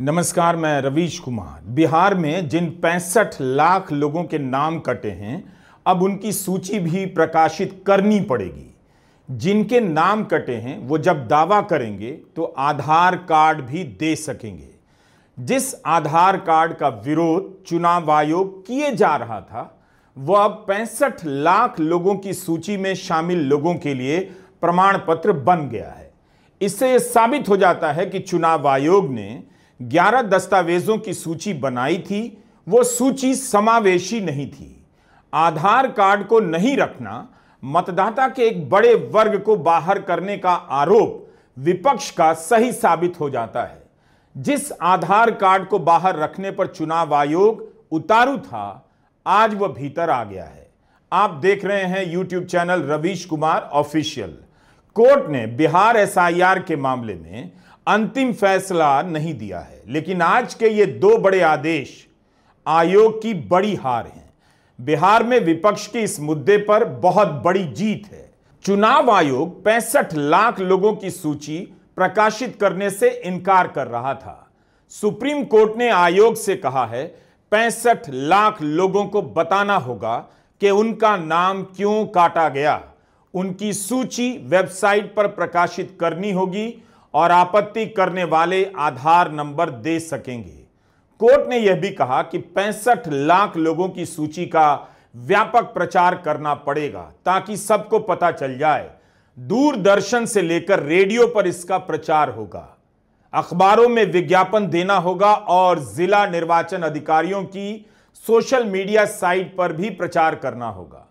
नमस्कार, मैं रवीश कुमार। बिहार में जिन 65 लाख लोगों के नाम कटे हैं, अब उनकी सूची भी प्रकाशित करनी पड़ेगी। जिनके नाम कटे हैं वो जब दावा करेंगे तो आधार कार्ड भी दे सकेंगे। जिस आधार कार्ड का विरोध चुनाव आयोग किए जा रहा था, वो अब 65 लाख लोगों की सूची में शामिल लोगों के लिए प्रमाण पत्र बन गया है। इससे यह साबित हो जाता है कि चुनाव आयोग ने 11 दस्तावेजों की सूची बनाई थी, वो सूची समावेशी नहीं थी। आधार कार्ड को नहीं रखना मतदाता के एक बड़े वर्ग को बाहर करने का आरोप विपक्ष का सही साबित हो जाता है। जिस आधार कार्ड को बाहर रखने पर चुनाव आयोग उतारू था, आज वह भीतर आ गया है। आप देख रहे हैं YouTube channel Ravish Kumar official. Court ने बिहार एसआईआर के मामले में अंतिम फैसला नहीं दिया है, लेकिन आज के ये दो बड़े आदेश आयोग की बड़ी हार हैं। बिहार में विपक्ष की इस मुद्दे पर बहुत बड़ी जीत है। चुनाव आयोग 65 लाख लोगों की सूची प्रकाशित करने से इनकार कर रहा था। सुप्रीम कोर्ट ने आयोग से कहा है 65 लाख लोगों को बताना होगा कि उनका नाम क्यों काटा गया। उनकी सूची वेबसाइट पर प्रकाशित करनी होगी और आपत्ति करने वाले आधार नंबर दे सकेंगे। कोर्ट ने यह भी कहा कि 65 लाख लोगों की सूची का व्यापक प्रचार करना पड़ेगा ताकि सबको पता चल जाए। दूरदर्शन से लेकर रेडियो पर इसका प्रचार होगा, अखबारों में विज्ञापन देना होगा और जिला निर्वाचन अधिकारियों की सोशल मीडिया साइट पर भी प्रचार करना होगा।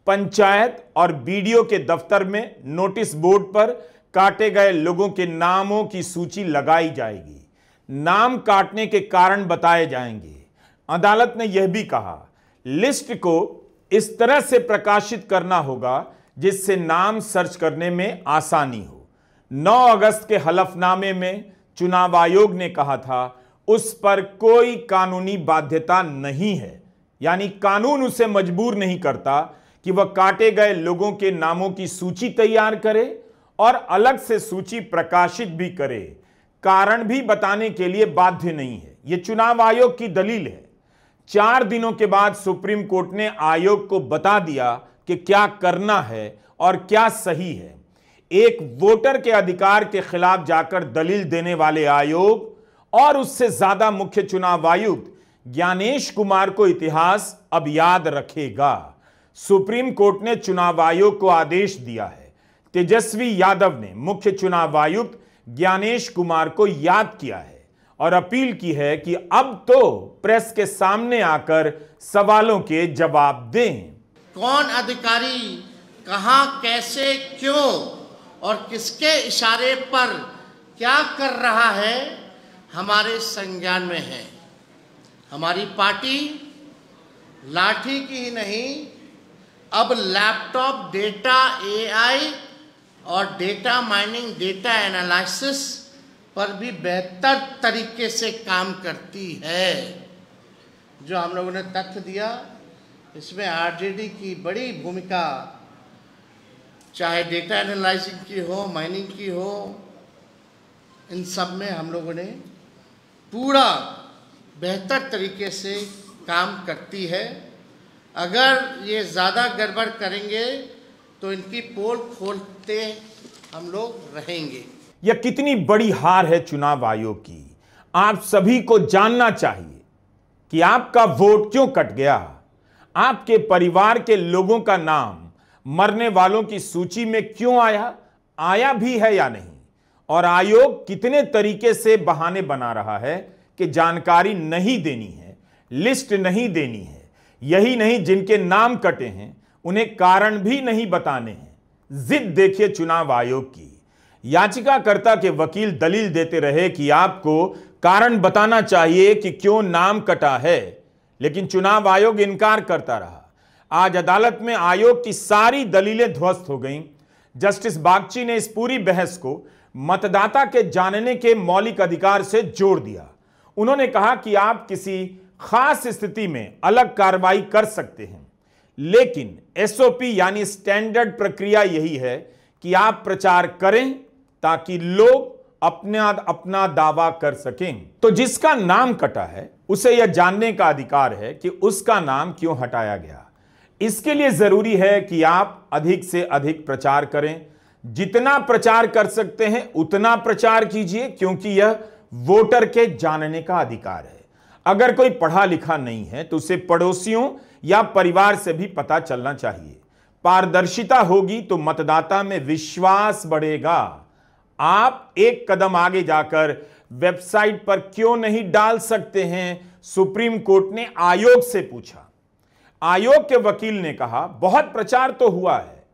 पंचायत और बीडीओ के दफ्तर में नोटिस बोर्ड पर काटे गए लोगों के नामों की सूची लगाई जाएगी। नाम काटने के कारण बताए जाएंगे। अदालत ने यह भी कहा लिस्ट को इस तरह से प्रकाशित करना होगा जिससे नाम सर्च करने में आसानी हो। 9 अगस्त के हलफनामे में चुनाव आयोग ने कहा था उस पर कोई कानूनी बाध्यता नहीं है, यानी कानून उसे मजबूर नहीं करता कि वह काटे गए लोगों के नामों की सूची तैयार करे और अलग से सूची प्रकाशित भी करे। कारण भी बताने के लिए बाध्य नहीं है। यह चुनाव आयोग की दलील है। 4 दिनों के बाद सुप्रीम कोर्ट ने आयोग को बता दिया कि क्या करना है और क्या सही है। एक वोटर के अधिकार के खिलाफ जाकर दलील देने वाले आयोग और उससे ज्यादा मुख्य चुनाव आयुक्त ज्ञानेश कुमार को इतिहास अब याद रखेगा। सुप्रीम कोर्ट ने चुनाव आयोग को आदेश दिया है। तेजस्वी यादव ने मुख्य चुनाव आयुक्त ज्ञानेश कुमार को याद किया है और अपील की है कि अब तो प्रेस के सामने आकर सवालों के जवाब दें। कौन अधिकारी कहां, कैसे, क्यों और किसके इशारे पर क्या कर रहा है, हमारे संज्ञान में है। हमारी पार्टी लाठी की ही नहीं, अब लैपटॉप डेटा, एआई और डेटा माइनिंग, डेटा एनालिसिस पर भी बेहतर तरीके से काम करती है। जो हम लोगों ने तथ्य दिया, इसमें आरजेडी की बड़ी भूमिका, चाहे डेटा एनालाइजिंग की हो, माइनिंग की हो, इन सब में हम लोगों ने पूरा बेहतर तरीके से काम करती है। अगर ये ज़्यादा गड़बड़ करेंगे तो इनकी पोल खोलते हम लोग रहेंगे। यह कितनी बड़ी हार है चुनाव आयोग की। आप सभी को जानना चाहिए कि आपका वोट क्यों कट गया। आपके परिवार के लोगों का नाम मरने वालों की सूची में क्यों आया भी है या नहीं, और आयोग कितने तरीके से बहाने बना रहा है कि जानकारी नहीं देनी है, लिस्ट नहीं देनी है। यही नहीं, जिनके नाम कटे हैं उन्हें कारण भी नहीं बताने हैं। जिद देखिए चुनाव आयोग की। याचिकाकर्ता के वकील दलील देते रहे कि आपको कारण बताना चाहिए कि क्यों नाम कटा है, लेकिन चुनाव आयोग इनकार करता रहा। आज अदालत में आयोग की सारी दलीलें ध्वस्त हो गईं। जस्टिस बागची ने इस पूरी बहस को मतदाता के जानने के मौलिक अधिकार से जोड़ दिया। उन्होंने कहा कि आप किसी खास स्थिति में अलग कार्रवाई कर सकते हैं, लेकिन एसओपी यानी स्टैंडर्ड प्रक्रिया यही है कि आप प्रचार करें ताकि लोग अपना अपना दावा कर सकें। तो जिसका नाम कटा है उसे यह जानने का अधिकार है कि उसका नाम क्यों हटाया गया। इसके लिए जरूरी है कि आप अधिक से अधिक प्रचार करें। जितना प्रचार कर सकते हैं उतना प्रचार कीजिए, क्योंकि यह वोटर के जानने का अधिकार है। अगर कोई पढ़ा लिखा नहीं है तो उसे पड़ोसियों या परिवार से भी पता चलना चाहिए। पारदर्शिता होगी तो मतदाता में विश्वास बढ़ेगा। आप एक कदम आगे जाकर वेबसाइट पर क्यों नहीं डाल सकते हैं, सुप्रीम कोर्ट ने आयोग से पूछा। आयोग के वकील ने कहा बहुत प्रचार तो हुआ है।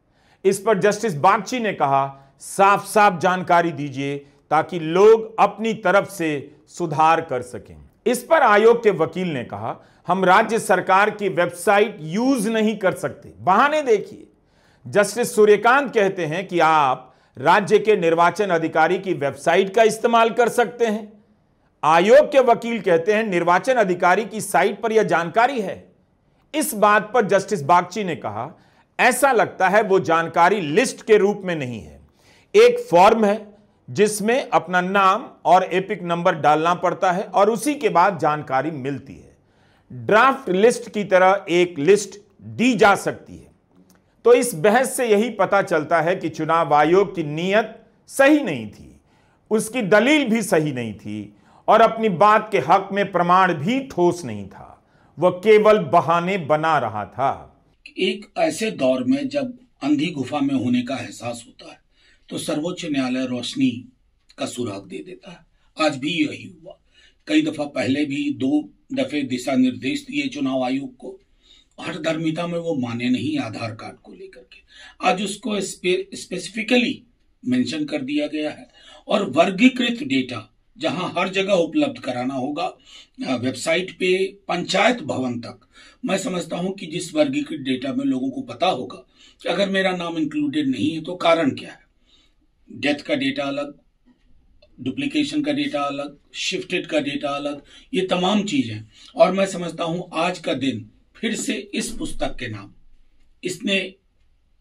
इस पर जस्टिस बागची ने कहा साफ साफ जानकारी दीजिए ताकि लोग अपनी तरफ से सुधार कर सकें। इस पर आयोग के वकील ने कहा हम राज्य सरकार की वेबसाइट यूज नहीं कर सकते, बहाने देखिए। जस्टिस सूर्यकांत कहते हैं कि आप राज्य के निर्वाचन अधिकारी की वेबसाइट का इस्तेमाल कर सकते हैं। आयोग के वकील कहते हैं निर्वाचन अधिकारी की साइट पर यह जानकारी है। इस बात पर जस्टिस बागची ने कहा ऐसा लगता है वो जानकारी लिस्ट के रूप में नहीं है, एक फॉर्म है जिसमें अपना नाम और एपिक नंबर डालना पड़ता है और उसी के बाद जानकारी मिलती है। ड्राफ्ट लिस्ट की तरह एक लिस्ट दी जा सकती है। तो इस बहस से यही पता चलता है कि चुनाव आयोग की नीयत सही नहीं थी, उसकी दलील भी सही नहीं थी और अपनी बात के हक में प्रमाण भी ठोस नहीं था। वह केवल बहाने बना रहा था। एक ऐसे दौर में जब अंधी गुफा में होने का एहसास होता है तो सर्वोच्च न्यायालय रोशनी का सुराग दे देता है। आज भी यही हुआ। कई दफा पहले भी 2 दफे दिशा निर्देश दिए चुनाव आयोग को, हर धर्मिता में वो माने नहीं आधार कार्ड को लेकर के। आज उसको स्पेसिफिकली मेंशन कर दिया गया है और वर्गीकृत डेटा जहां हर जगह उपलब्ध कराना होगा, वेबसाइट पे पंचायत भवन तक। मैं समझता हूं कि जिस वर्गीकृत डेटा में लोगों को पता होगा कि अगर मेरा नाम इंक्लूडेड नहीं है तो कारण क्या है। डेथ का डेटा अलग, डुप्लीकेशन का डेटा अलग, शिफ्टेड का डेटा अलग, ये तमाम चीजें। और मैं समझता हूं आज का दिन फिर से इस पुस्तक के नाम इसने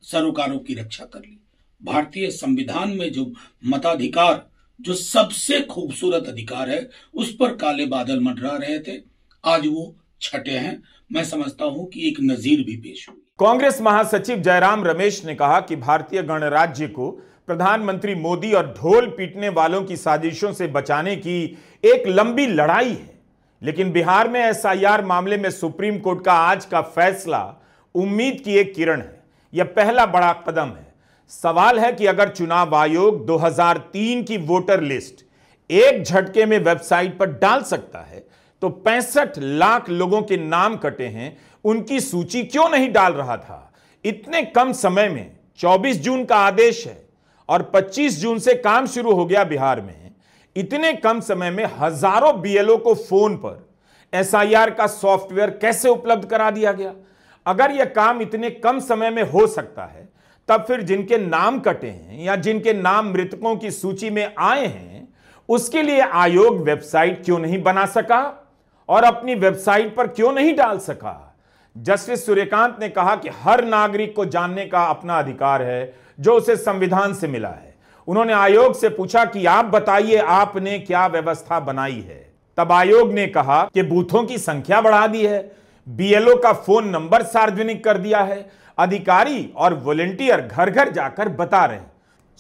सरोकारों की रक्षा कर ली। भारतीय संविधान में जो मताधिकार, जो सबसे खूबसूरत अधिकार है, उस पर काले बादल मंडरा रहे थे, आज वो छटे हैं। मैं समझता हूं कि एक नजीर भी पेश हुई। कांग्रेस महासचिव जयराम रमेश ने कहा कि भारतीय गणराज्य को प्रधानमंत्री मोदी और ढोल पीटने वालों की साजिशों से बचाने की एक लंबी लड़ाई है। लेकिन बिहार में एसआईआर मामले में सुप्रीम कोर्ट का आज का फैसला उम्मीद की एक किरण है। यह पहला बड़ा कदम है। सवाल है कि अगर चुनाव आयोग 2003 की वोटर लिस्ट एक झटके में वेबसाइट पर डाल सकता है तो 65 लाख लोगों के नाम कटे हैं, उनकी सूची क्यों नहीं डाल रहा था। इतने कम समय में 24 जून का आदेश है और 25 जून से काम शुरू हो गया बिहार में। इतने कम समय में हजारों बीएलओ को फोन पर एसआईआर का सॉफ्टवेयर कैसे उपलब्ध करा दिया गया। अगर यह काम इतने कम समय में हो सकता है तब फिर जिनके नाम कटे हैं या जिनके नाम मृतकों की सूची में आए हैं उसके लिए आयोग वेबसाइट क्यों नहीं बना सका और अपनी वेबसाइट पर क्यों नहीं डाल सका। जस्टिस सूर्यकांत ने कहा कि हर नागरिक को जानने का अपना अधिकार है जो उसे संविधान से मिला है। उन्होंने आयोग से पूछा कि आप बताइए आपने क्या व्यवस्था बनाई है। तब आयोग ने कहा कि बूथों की संख्या बढ़ा दी है, बीएलओ का फोन नंबर सार्वजनिक कर दिया है, अधिकारी और वॉलंटियर घर घर जाकर बता रहे हैं।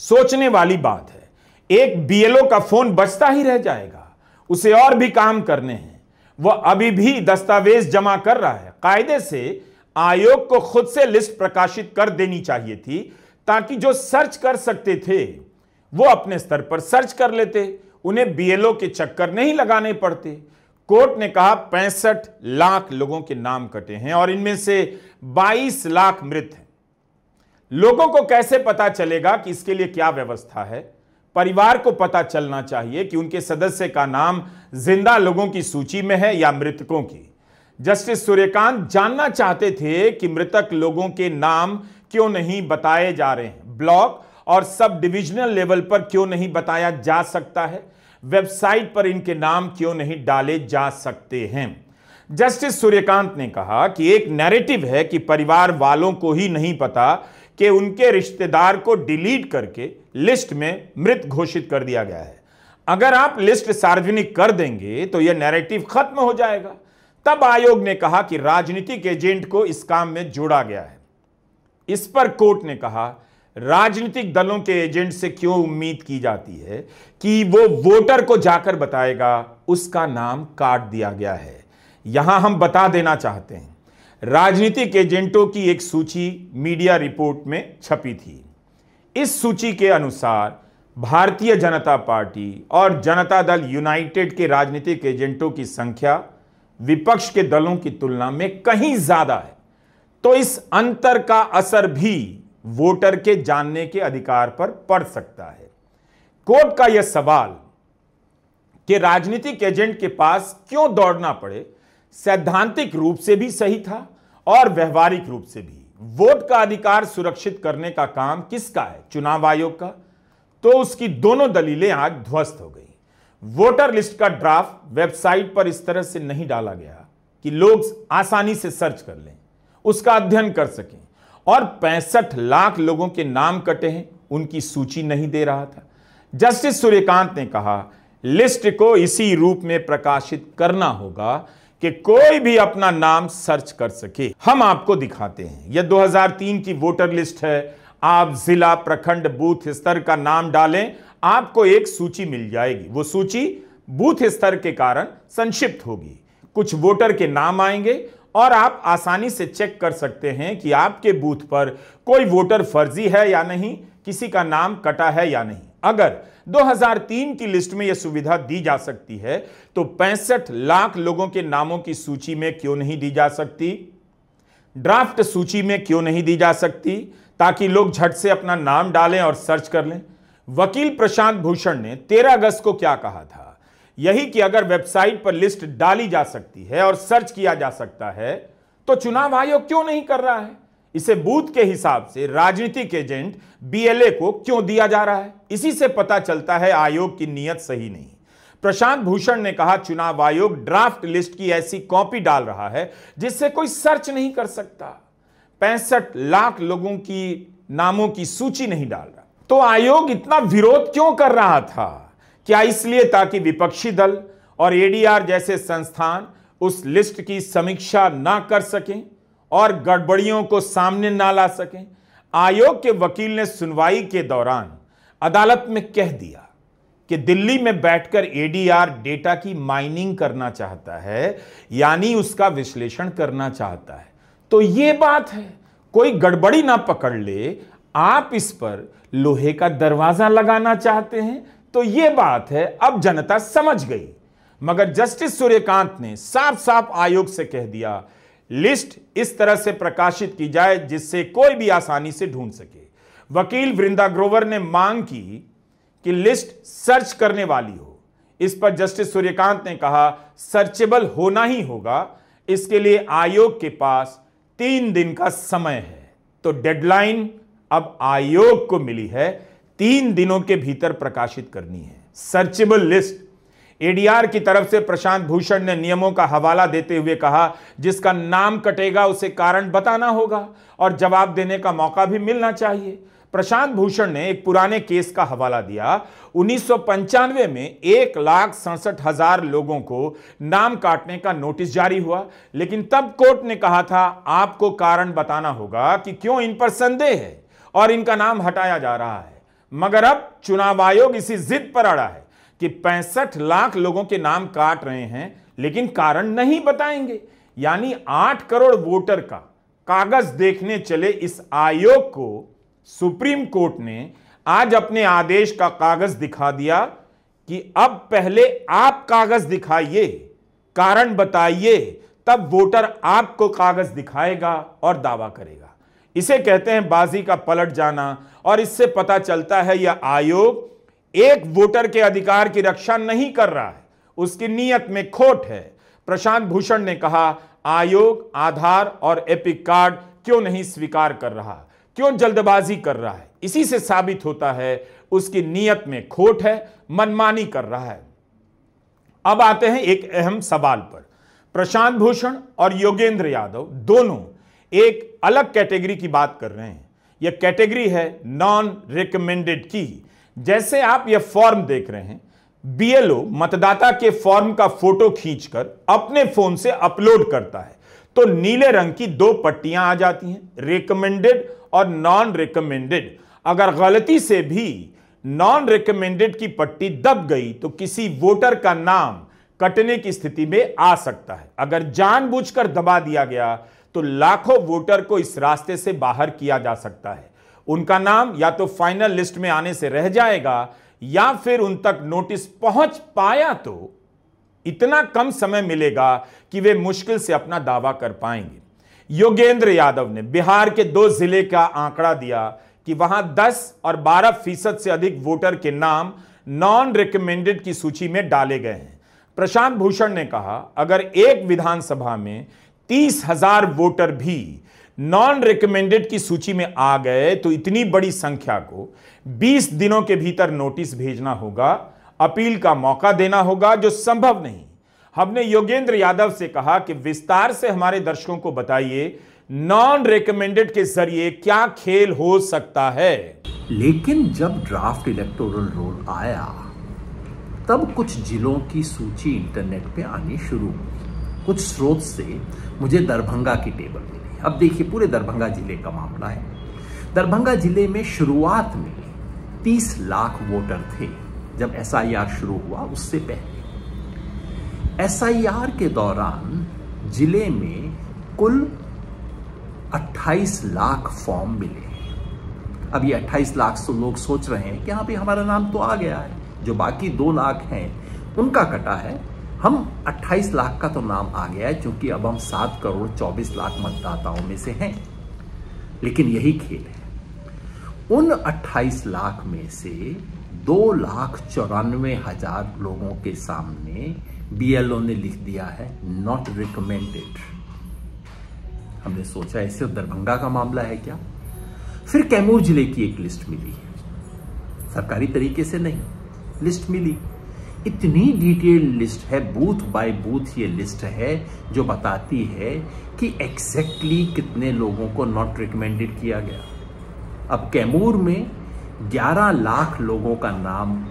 सोचने वाली बात है, एक बीएलओ का फोन बचता ही रह जाएगा, उसे और भी काम करने हैं, वह अभी भी दस्तावेज जमा कर रहा है। कायदे से आयोग को खुद से लिस्ट प्रकाशित कर देनी चाहिए थी ताकि जो सर्च कर सकते थे वो अपने स्तर पर सर्च कर लेते, उन्हें बीएलओ के चक्कर नहीं लगाने पड़ते। कोर्ट ने कहा 65 लाख लोगों के नाम कटे हैं और इनमें से 22 लाख मृत हैं। लोगों को कैसे पता चलेगा कि इसके लिए क्या व्यवस्था है। परिवार को पता चलना चाहिए कि उनके सदस्य का नाम जिंदा लोगों की सूची में है या मृतकों की। जस्टिस सूर्यकांत जानना चाहते थे कि मृतक लोगों के नाम क्यों नहीं बताए जा रहे हैं, ब्लॉक और सब डिविजनल लेवल पर क्यों नहीं बताया जा सकता है, वेबसाइट पर इनके नाम क्यों नहीं डाले जा सकते हैं। जस्टिस सूर्यकांत ने कहा कि एक नैरेटिव है कि परिवार वालों को ही नहीं पता कि उनके रिश्तेदार को डिलीट करके लिस्ट में मृत घोषित कर दिया गया है। अगर आप लिस्ट सार्वजनिक कर देंगे तो यह नैरेटिव खत्म हो जाएगा। तब आयोग ने कहा कि राजनीतिक एजेंट को इस काम में जोड़ा गया है। इस पर कोर्ट ने कहा, राजनीतिक दलों के एजेंट से क्यों उम्मीद की जाती है कि वो वोटर को जाकर बताएगा उसका नाम काट दिया गया है। यहां हम बता देना चाहते हैं, राजनीतिक एजेंटों की एक सूची मीडिया रिपोर्ट में छपी थी। इस सूची के अनुसार भारतीय जनता पार्टी और जनता दल यूनाइटेड के राजनीतिक एजेंटों की संख्या विपक्ष के दलों की तुलना में कहीं ज्यादा है। तो इस अंतर का असर भी वोटर के जानने के अधिकार पर पड़ सकता है। कोर्ट का यह सवाल कि राजनीतिक एजेंट के पास क्यों दौड़ना पड़े, सैद्धांतिक रूप से भी सही था और व्यवहारिक रूप से भी। वोट का अधिकार सुरक्षित करने का काम किसका है? चुनाव आयोग का। तो उसकी दोनों दलीलें आज ध्वस्त हो गई। वोटर लिस्ट का ड्राफ्ट वेबसाइट पर इस तरह से नहीं डाला गया कि लोग आसानी से सर्च कर लें, उसका अध्ययन कर सकें, और 65 लाख लोगों के नाम कटे हैं, उनकी सूची नहीं दे रहा था। जस्टिस सूर्यकांत ने कहा, लिस्ट को इसी रूप में प्रकाशित करना होगा कि कोई भी अपना नाम सर्च कर सके। हम आपको दिखाते हैं, यह 2003 की वोटर लिस्ट है। आप जिला, प्रखंड, बूथ स्तर का नाम डालें, आपको एक सूची मिल जाएगी। वो सूची बूथ स्तर के कारण संक्षिप्त होगी। कुछ वोटर के नाम आएंगे और आप आसानी से चेक कर सकते हैं कि आपके बूथ पर कोई वोटर फर्जी है या नहीं, किसी का नाम कटा है या नहीं। अगर 2003 की लिस्ट में यह सुविधा दी जा सकती है तो 65 लाख लोगों के नामों की सूची में क्यों नहीं दी जा सकती? ड्राफ्ट सूची में क्यों नहीं दी जा सकती, ताकि लोग झट से अपना नाम डालें और सर्च कर लें? वकील प्रशांत भूषण ने 13 अगस्त को क्या कहा था? यही कि अगर वेबसाइट पर लिस्ट डाली जा सकती है और सर्च किया जा सकता है तो चुनाव आयोग क्यों नहीं कर रहा है? इसे बूथ के हिसाब से राजनीतिक एजेंट बीएलए को क्यों दिया जा रहा है? इसी से पता चलता है आयोग की नीयत सही नहीं। प्रशांत भूषण ने कहा, चुनाव आयोग ड्राफ्ट लिस्ट की ऐसी कॉपी डाल रहा है जिससे कोई सर्च नहीं कर सकता। 65 लाख लोगों की नामों की सूची नहीं डाल रहा। तो आयोग इतना विरोध क्यों कर रहा था? क्या इसलिए ताकि विपक्षी दल और एडीआर जैसे संस्थान उस लिस्ट की समीक्षा ना कर सकें और गड़बड़ियों को सामने ना ला सकें? आयोग के वकील ने सुनवाई के दौरान अदालत में कह दिया कि दिल्ली में बैठकर एडीआर डेटा की माइनिंग करना चाहता है, यानी उसका विश्लेषण करना चाहता है। तो यह बात है, कोई गड़बड़ी ना पकड़ ले, आप इस पर लोहे का दरवाजा लगाना चाहते हैं, तो यह बात है, अब जनता समझ गई। मगर जस्टिस सूर्यकांत ने साफ साफ आयोग से कह दिया, लिस्ट इस तरह से प्रकाशित की जाए जिससे कोई भी आसानी से ढूंढ सके। वकील वृंदा ग्रोवर ने मांग की कि लिस्ट सर्च करने वाली हो। इस पर जस्टिस सूर्यकांत ने कहा, सर्चेबल होना ही होगा, इसके लिए आयोग के पास 3 दिन का समय है। तो डेडलाइन अब आयोग को मिली है, 3 दिनों के भीतर प्रकाशित करनी है सर्चेबल लिस्ट। एडीआर की तरफ से प्रशांत भूषण ने नियमों का हवाला देते हुए कहा, जिसका नाम कटेगा उसे कारण बताना होगा और जवाब देने का मौका भी मिलना चाहिए। प्रशांत भूषण ने एक पुराने केस का हवाला दिया। 1995 में 1,67,000 लोगों को नाम काटने का नोटिस जारी हुआ, लेकिन तब कोर्ट ने कहा था आपको कारण बताना होगा कि क्यों इन पर संदेह है और इनका नाम हटाया जा रहा है। मगर अब चुनाव आयोग इसी जिद पर अड़ा है कि 65 लाख लोगों के नाम काट रहे हैं, लेकिन कारण नहीं बताएंगे। यानी 8 करोड़ वोटर का कागज देखने चले इस आयोग को सुप्रीम कोर्ट ने आज अपने आदेश का कागज दिखा दिया कि अब पहले आप कागज दिखाइए, कारण बताइए, तब वोटर आपको कागज दिखाएगा और दावा करेगा। इसे कहते हैं बाजी का पलट जाना। और इससे पता चलता है यह आयोग एक वोटर के अधिकार की रक्षा नहीं कर रहा है, उसकी नीयत में खोट है। प्रशांत भूषण ने कहा, आयोग आधार और एपिक कार्ड क्यों नहीं स्वीकार कर रहा, क्यों जल्दबाजी कर रहा है? इसी से साबित होता है उसकी नीयत में खोट है, मनमानी कर रहा है। अब आते हैं एक अहम सवाल पर। प्रशांत भूषण और योगेंद्र यादव दोनों एक अलग कैटेगरी की बात कर रहे हैं। यह कैटेगरी है नॉन रिकमेंडेड की। जैसे आप यह फॉर्म देख रहे हैं, बीएलओ मतदाता के फॉर्म का फोटो खींचकर अपने फोन से अपलोड करता है तो नीले रंग की दो पट्टियां आ जाती हैं, रिकमेंडेड और नॉन रिकमेंडेड। अगर गलती से भी नॉन रिकमेंडेड की पट्टी दब गई तो किसी वोटर का नाम कटने की स्थिति में आ सकता है। अगर जानबूझकर दबा दिया गया तो लाखों वोटर को इस रास्ते से बाहर किया जा सकता है। उनका नाम या तो फाइनल लिस्ट में आने से रह जाएगा या फिर उन तक नोटिस पहुंच पाया तो इतना कम समय मिलेगा कि वे मुश्किल से अपना दावा कर पाएंगे। योगेंद्र यादव ने बिहार के 2 जिले का आंकड़ा दिया कि वहां 10 और 12% से अधिक वोटर के नाम नॉन रिकमेंडेड की सूची में डाले गए हैं। प्रशांत भूषण ने कहा, अगर एक विधानसभा में 30,000 वोटर भी नॉन रिकमेंडेड की सूची में आ गए तो इतनी बड़ी संख्या को 20 दिनों के भीतर नोटिस भेजना होगा, अपील का मौका देना होगा, जो संभव नहीं। हमने योगेंद्र यादव से कहा कि विस्तार से हमारे दर्शकों को बताइए नॉन रिकमेंडेड के जरिए क्या खेल हो सकता है। लेकिन जब ड्राफ्ट इलेक्टोरल रोल आया तब कुछ जिलों की सूची इंटरनेट पे आनी शुरू हुई। कुछ स्रोत से मुझे दरभंगा की टेबल मिली। अब देखिए, पूरे दरभंगा जिले का मामला है। दरभंगा जिले में शुरुआत में 30 लाख वोटर थे जब एसआईआर शुरू हुआ। उससे पहले एसआईआर के दौरान जिले में कुल 28 लाख फॉर्म मिले। अब ये 28 लाख से लोग सोच रहे हैं कि हाँ भाई हमारा नाम तो आ गया है, जो बाकी 2 लाख हैं उनका कटा है, हम 28 लाख का तो नाम आ गया है क्योंक't अब हम 7 करोड़ 24 लाख मतदाताओं में से हैं। लेकिन यही खेल है, उन 28 लाख में से 2,94,000 लोगों के सामने बीएलओ ने लिख दिया है नॉट रिकमेंडेड। हमने सोचा ऐसे दरभंगा का मामला है क्या। फिर कैमूर जिले की एक लिस्ट मिली, सरकारी तरीके से नहीं, लिस्ट मिली। इतनी डिटेल्ड लिस्ट है, बूथ बाय बूथ ये लिस्ट है, जो बताती है कि एग्जैक्टली कितने लोगों को नॉट रिकमेंडेड किया गया। अब कैमूर में 11 लाख लोगों का नाम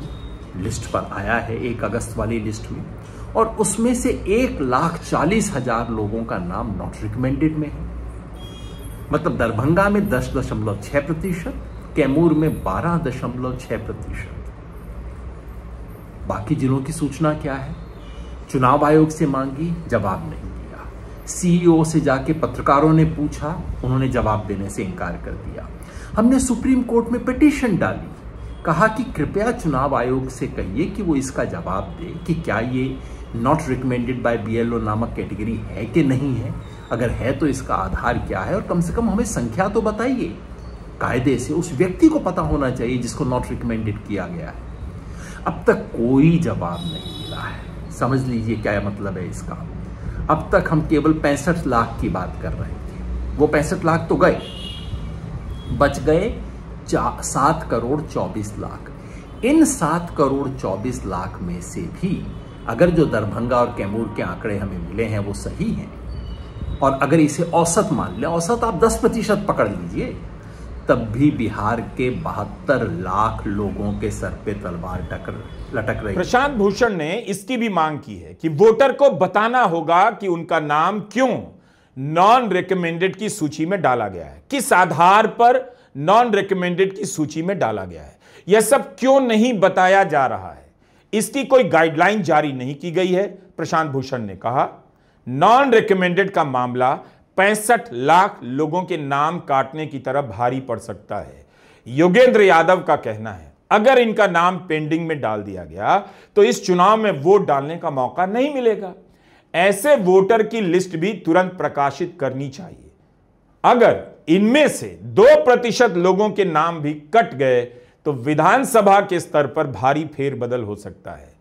लिस्ट पर आया है 1 अगस्त वाली लिस्ट में, और उसमें से 1,40,000 लोगों का नाम नॉट रिकमेंडेड में है। मतलब दरभंगा में 10.6%, कैमूर में 12.6%। बाकी जिलों की सूचना क्या है? चुनाव आयोग से मांगी, जवाब नहीं दिया। सीईओ से जाके पत्रकारों ने पूछा, उन्होंने जवाब देने से इनकार कर दिया। हमने सुप्रीम कोर्ट में पिटीशन डाली, कहा कि कृपया चुनाव आयोग से कहिए कि वो इसका जवाब दे कि क्या ये नॉट रिकमेंडेड बाय बीएलओ नामक कैटेगरी है कि नहीं है। अगर है तो इसका आधार क्या है, और कम से कम हमें संख्या तो बताइए। कायदे से उस व्यक्ति को पता होना चाहिए जिसको नॉट रिकमेंडेड किया गया है। अब तक कोई जवाब नहीं मिला है। समझ लीजिए क्या मतलब है इसका। अब तक हम केवल 65 लाख की बात कर रहे थे, वो 65 लाख तो गए, बच गए 7 करोड़ 24 लाख। इन 7 करोड़ 24 लाख में से भी अगर जो दरभंगा और कैमूर के आंकड़े हमें मिले हैं वो सही हैं, और अगर इसे औसत मान लें, औसत आप 10% पकड़ लीजिए, तब भी बिहार के 72 लाख लोगों के सर पे तलवार लटक रही है। प्रशांत भूषण ने इसकी भी मांग की है कि वोटर को बताना होगा कि उनका नाम क्यों नॉन रिकमेंडेड की सूची में डाला गया है, किस आधार पर नॉन रिकमेंडेड की सूची में डाला गया है, यह सब क्यों नहीं बताया जा रहा है। इसकी कोई गाइडलाइन जारी नहीं की गई है। प्रशांत भूषण ने कहा, नॉन रिकमेंडेड का मामला 65 लाख लोगों के नाम काटने की तरफ भारी पड़ सकता है। योगेंद्र यादव का कहना है, अगर इनका नाम पेंडिंग में डाल दिया गया तो इस चुनाव में वोट डालने का मौका नहीं मिलेगा। ऐसे वोटर की लिस्ट भी तुरंत प्रकाशित करनी चाहिए। अगर इनमें से 2% लोगों के नाम भी कट गए तो विधानसभा के स्तर पर भारी फेरबदल हो सकता है।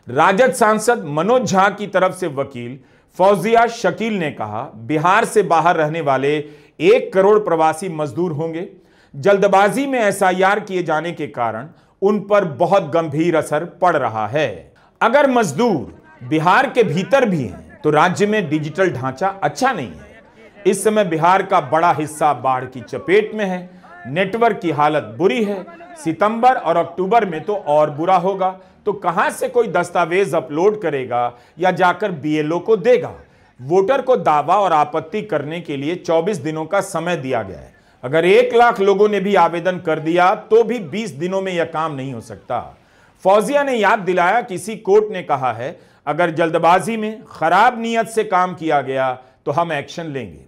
राजद सांसद मनोज झा की तरफ से वकील फौजिया शकील ने कहा, बिहार से बाहर रहने वाले 1 करोड़ प्रवासी मजदूर होंगे। जल्दबाजी में एसआईआर किए जाने के कारण उन पर बहुत गंभीर असर पड़ रहा है। अगर मजदूर बिहार के भीतर भी हैं तो राज्य में डिजिटल ढांचा अच्छा नहीं है। इस समय बिहार का बड़ा हिस्सा बाढ़ की चपेट में है, नेटवर्क की हालत बुरी है। सितंबर और अक्टूबर में तो और बुरा होगा। तो कहां से कोई दस्तावेज अपलोड करेगा या जाकर बीएलओ को देगा? वोटर को दावा और आपत्ति करने के लिए 24 दिनों का समय दिया गया है। अगर 1 लाख लोगों ने भी आवेदन कर दिया तो भी 20 दिनों में यह काम नहीं हो सकता। फौजिया ने याद दिलाया, किसी कोर्ट ने कहा है अगर जल्दबाजी में खराब नीयत से काम किया गया तो हम एक्शन लेंगे।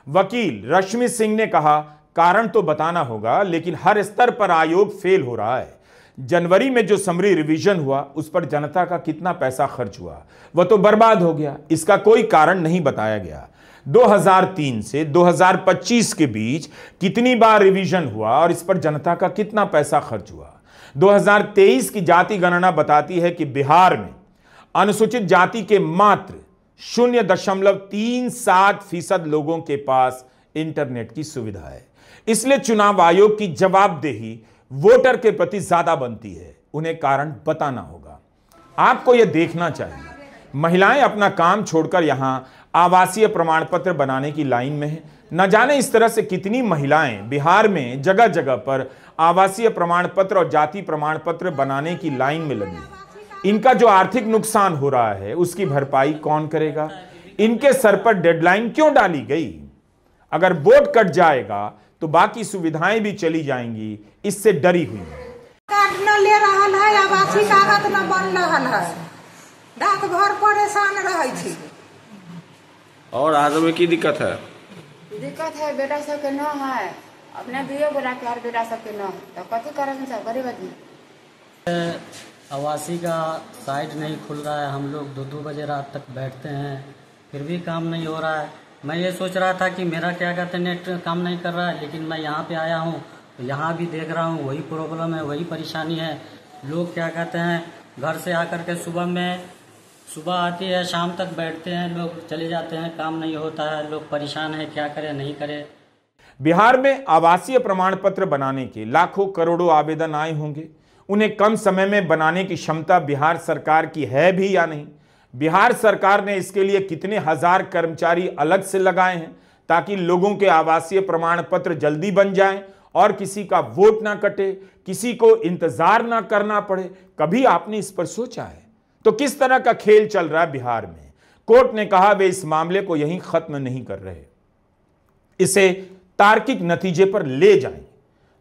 वकील रश्मि सिंह ने कहा, कारण तो बताना होगा, लेकिन हर स्तर पर आयोग फेल हो रहा है। जनवरी में जो समरी रिवीजन हुआ उस पर जनता का कितना पैसा खर्च हुआ, वह तो बर्बाद हो गया। इसका कोई कारण नहीं बताया गया। 2003 से 2025 के बीच कितनी बार रिवीजन हुआ और इस पर जनता का कितना पैसा खर्च हुआ। 2023 की जाति गणना बताती है कि बिहार में अनुसूचित जाति के मात्र 0.37% लोगों के पास इंटरनेट की सुविधा है। इसलिए चुनाव आयोग की जवाबदेही वोटर के प्रति ज्यादा बनती है। उन्हें कारण बताना होगा। आपको यह देखना चाहिए, महिलाएं अपना काम छोड़कर यहां आवासीय प्रमाण पत्र बनाने की लाइन में हैं। न जाने इस तरह से कितनी महिलाएं बिहार में जगह जगह पर आवासीय प्रमाण पत्र और जाति प्रमाण पत्र बनाने की लाइन में लगी हैं। इनका जो आर्थिक नुकसान हो रहा है उसकी भरपाई कौन करेगा? इनके सर पर डेडलाइन क्यों डाली गई? अगर वोट कट जाएगा तो बाकी सुविधाएं भी चली जाएंगी। इससे डरी हुई है। कार्ड न ले रहा है, आवासीय कागज न बन रहा है, डाकघर परेशान रहे थी। और आज में की दिक्कत है? दिक्कत है बेटा सबके न है, अपने दिए बोला कि हर बेटा सबके न, तो कथी करेंगे सब गरीब आदमी। आवासीय का साइट नहीं खुल रहा है, हम लोग 2-2 बजे रात तक बैठते हैं, फिर भी काम नहीं हो रहा है। मैं ये सोच रहा था कि मेरा क्या कहते हैं नेट काम नहीं कर रहा है, लेकिन मैं यहाँ पे आया हूँ तो यहाँ भी देख रहा हूँ वही प्रॉब्लम है, वही परेशानी है। लोग क्या कहते हैं घर से आकर के सुबह आती है, शाम तक बैठते हैं, लोग चले जाते हैं, काम नहीं होता है, लोग परेशान है, क्या करें नहीं करें। बिहार में आवासीय प्रमाण पत्र बनाने के लाखों करोड़ों आवेदन आए होंगे। उन्हें कम समय में बनाने की क्षमता बिहार सरकार की है भी या नहीं? बिहार सरकार ने इसके लिए कितने हजार कर्मचारी अलग से लगाए हैं ताकि लोगों के आवासीय प्रमाण पत्र जल्दी बन जाएं और किसी का वोट ना कटे, किसी को इंतजार ना करना पड़े? कभी आपने इस पर सोचा है? तो किस तरह का खेल चल रहा है बिहार में? कोर्ट ने कहा वे इस मामले को यहीं खत्म नहीं कर रहे, इसे तार्किक नतीजे पर ले जाएं।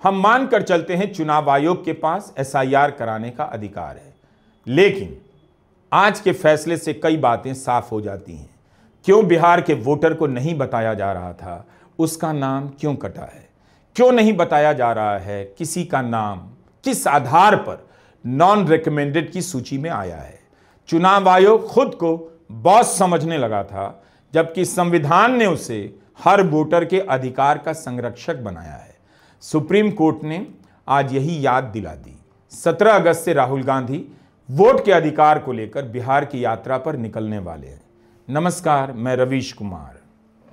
हम मानकर चलते हैं चुनाव आयोग के पास एसआईआर कराने का अधिकार है, लेकिन आज के फैसले से कई बातें साफ हो जाती हैं। क्यों बिहार के वोटर को नहीं बताया जा रहा था उसका नाम क्यों कटा है? क्यों नहीं बताया जा रहा है किसी का नाम किस आधार पर नॉन रिकमेंडेड की सूची में आया है? चुनाव आयोग खुद को बॉस समझने लगा था, जबकि संविधान ने उसे हर वोटर के अधिकार का संरक्षक बनाया है। सुप्रीम कोर्ट ने आज यही याद दिला दी। 17 अगस्त से राहुल गांधी वोट के अधिकार को लेकर बिहार की यात्रा पर निकलने वाले हैं। नमस्कार, मैं रवीश कुमार।